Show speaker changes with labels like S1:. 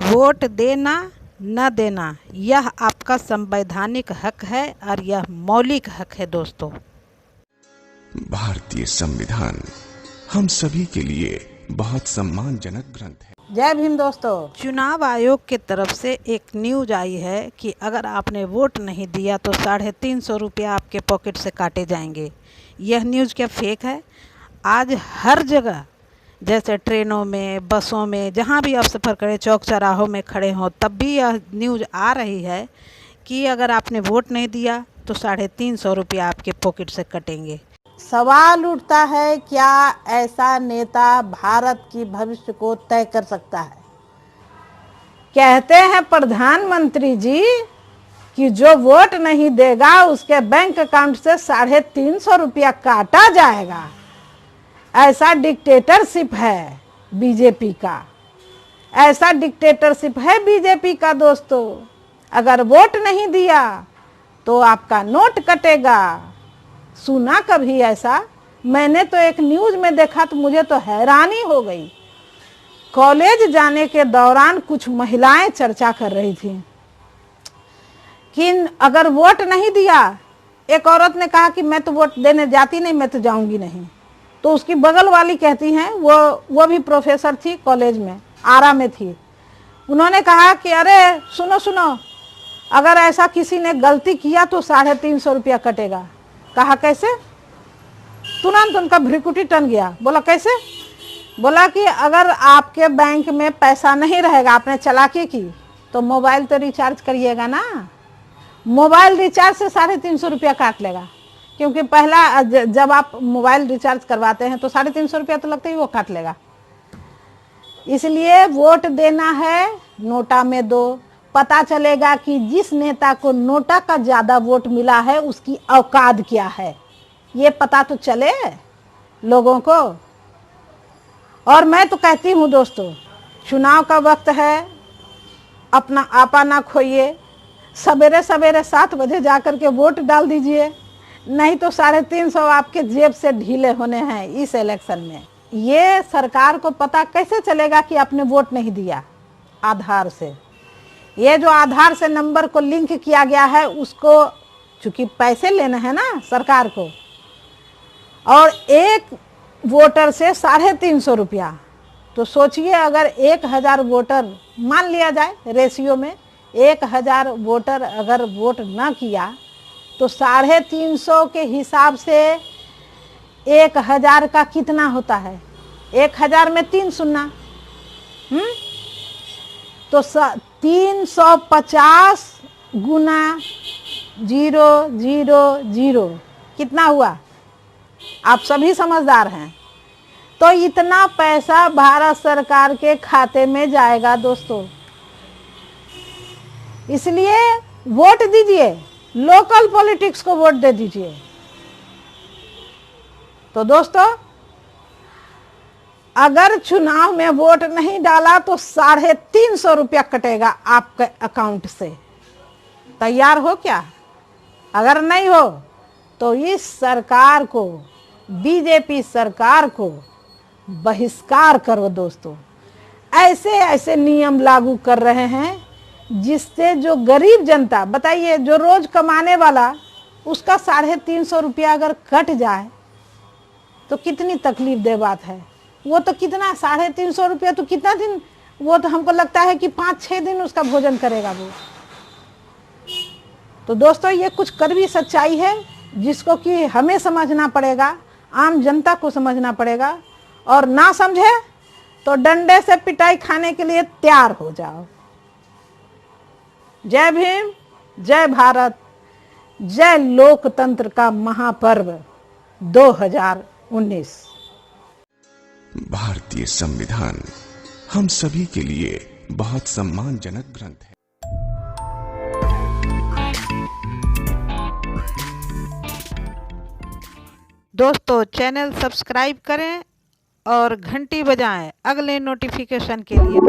S1: Vote देना न देना यह आपका संवैधानिक हक है और यह मौलिक हक है दोस्तों।
S2: भारतीय संविधान हम सभी के लिए बहुत सम्मानजनक ग्रंथ है।
S1: जय भीम दोस्तों। चुनाव आयोग के तरफ से एक न्यूज आई है कि अगर आपने वोट नहीं दिया तो 350 रुपया आपके पॉकेट से काटे जाएंगे। यह न्यूज़ क्या फेक है? आज हर जगह जैसे ट्रेनों में, बसों में, जहाँ भी आप सफ़र करें, चौक चौराहों में खड़े हों, तब भी यह न्यूज़ आ रही है कि अगर आपने वोट नहीं दिया तो 350 रुपया आपके पॉकेट से कटेंगे। सवाल उठता है, क्या ऐसा नेता भारत की भविष्य को तय कर सकता है? कहते हैं प्रधानमंत्री जी कि जो वोट नहीं देगा उसके बैंक अकाउंट से 350 रुपया काटा जाएगा। ऐसा डिक्टेटरशिप है बीजेपी का, ऐसा डिक्टेटरशिप है बीजेपी का दोस्तों। अगर वोट नहीं दिया तो आपका नोट कटेगा। सुना कभी ऐसा? मैंने तो एक न्यूज़ में देखा तो मुझे तो हैरानी हो गई। कॉलेज जाने के दौरान कुछ महिलाएं चर्चा कर रही थी कि अगर वोट नहीं दिया, एक औरत ने कहा कि मैं तो वोट देने जाती नहीं, मैं तो जाऊंगी नहीं। तो उसकी बगल वाली कहती हैं, वो भी प्रोफेसर थी, कॉलेज में आरा में थी। उन्होंने कहा कि अरे सुनो सुनो, अगर ऐसा किसी ने गलती किया तो 350 रुपया कटेगा। कहा कैसे? तुरंत उनका भ्रिकुटी टन गया। बोला कैसे? बोला कि अगर आपके बैंक में पैसा नहीं रहेगा, आपने चालाकी की, तो मोबाइल तो रिचार्ज करिएगा ना। मोबाइल रिचार्ज से 350 रुपया काट लेगा, क्योंकि पहला जब आप मोबाइल रिचार्ज करवाते हैं तो 350 रुपया तो लगता ही वो काट लेगा। इसलिए वोट देना है, नोटा में दो। पता चलेगा कि जिस नेता को नोटा का ज़्यादा वोट मिला है उसकी औकात क्या है, ये पता तो चले लोगों को। और मैं तो कहती हूँ दोस्तों, चुनाव का वक्त है, अपना आपा ना खोइए। सवेरे सवेरे 7 बजे जा कर के वोट डाल दीजिए, नहीं तो 350 आपके जेब से ढीले होने हैं इस इलेक्शन में। ये सरकार को पता कैसे चलेगा कि आपने वोट नहीं दिया? आधार से। ये जो आधार से नंबर को लिंक किया गया है, उसको चूंकि पैसे लेने हैं ना सरकार को, और एक वोटर से 350 रुपया, तो सोचिए अगर 1000 वोटर मान लिया जाए रेशियो में, 1000 वोटर अगर वोट ना किया तो 350 के हिसाब से 1000 का कितना होता है? 1000 में 3 शून्य, तो 350 गुना 000 कितना हुआ? आप सभी समझदार हैं। तो इतना पैसा भारत सरकार के खाते में जाएगा दोस्तों। इसलिए वोट दीजिए, लोकल पॉलिटिक्स को वोट दे दीजिए। तो दोस्तों, अगर चुनाव में वोट नहीं डाला तो 350 रुपया कटेगा आपके अकाउंट से। तैयार हो क्या? अगर नहीं हो तो इस सरकार को, बीजेपी सरकार को बहिष्कार करो दोस्तों। ऐसे ऐसे नियम लागू कर रहे हैं जिससे जो गरीब जनता, बताइए, जो रोज कमाने वाला, उसका 350 रुपया अगर कट जाए तो कितनी तकलीफ दे बात है। वो तो कितना 350 रुपया तो कितना दिन, वो तो हमको लगता है कि 5-6 दिन उसका भोजन करेगा वो। तो दोस्तों, ये कुछ कड़वी सच्चाई है जिसको कि हमें समझना पड़ेगा, आम जनता को समझना पड़ेगा। और ना समझे तो डंडे से पिटाई खाने के लिए तैयार हो जाओ। जय भीम, जय भारत, जय लोकतंत्र का महापर्व 2019।
S2: भारतीय संविधान हम सभी के लिए बहुत सम्मानजनक ग्रंथ है।
S1: दोस्तों, चैनल सब्सक्राइब करें और घंटी बजाएं अगले नोटिफिकेशन के लिए।